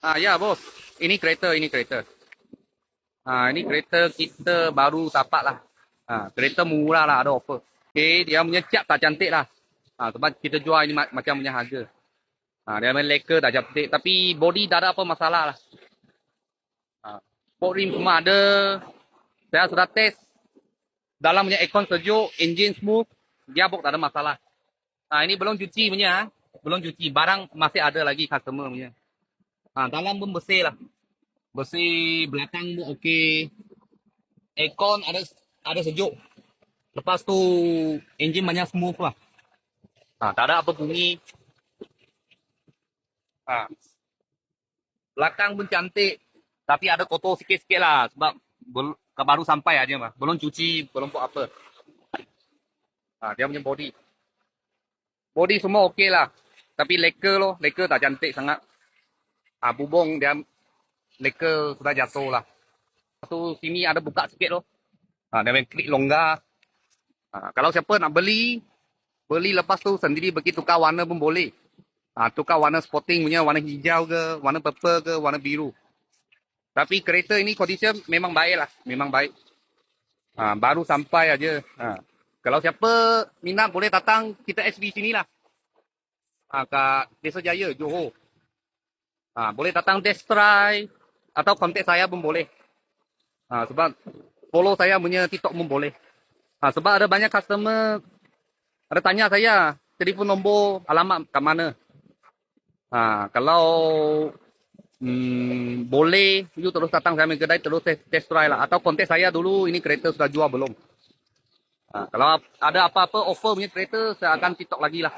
Ya bos, ini kereta, ini kereta. Ini kereta kita baru tapak lah. Kereta murah lah, ada offer. Okay, dia punya cat tak cantik lah. Sebab kita jual ini macam punya harga. Dia punya leka tak cantik. Tapi body tak ada apa masalah lah. Sport rim semua ada. Saya sudah test. Dalam punya aircon sejuk, engine smooth. Gearbox tak ada masalah. Ini belum cuci punya. Belum cuci. Barang masih ada lagi customer punya. Dalam pun bersih lah. Bersih, belakang pun okey. Aircon ada sejuk. Lepas tu engine banyak smooth lah. Tak ada apa bunyi. Ha, Belakang pun cantik. Tapi ada kotor sikit-sikit lah. Sebab baru sampai aja mah. Belum cuci, belum buat apa. Dia punya body. Body semua okey lah. Tapi leka loh. Leka tak cantik sangat. Bubong dia leka sudah jatuh lah. Lepas tu sini ada buka sikit loh. Dia punya klik longgar. Kalau siapa nak beli lepas tu sendiri pergi tukar warna pun boleh. Tukar warna sporting punya, warna hijau ke, warna purple ke, warna biru. Tapi kereta ini condition memang baik lah, memang baik. Baru sampai aja. Kalau siapa minat boleh datang kita SB sini lah. Kat Desa Jaya, Johor. Boleh datang test drive atau kontak saya pun boleh. Sebab follow saya punya TikTok pun boleh. Sebab ada banyak customer ada tanya saya telefon nombor alamat kat mana. Kalau boleh you terus datang saya punya kedai terus test drive lah atau kontak saya dulu ini kereta sudah jual belum. Kalau ada apa-apa offer punya kereta saya akan TikTok lagi lah.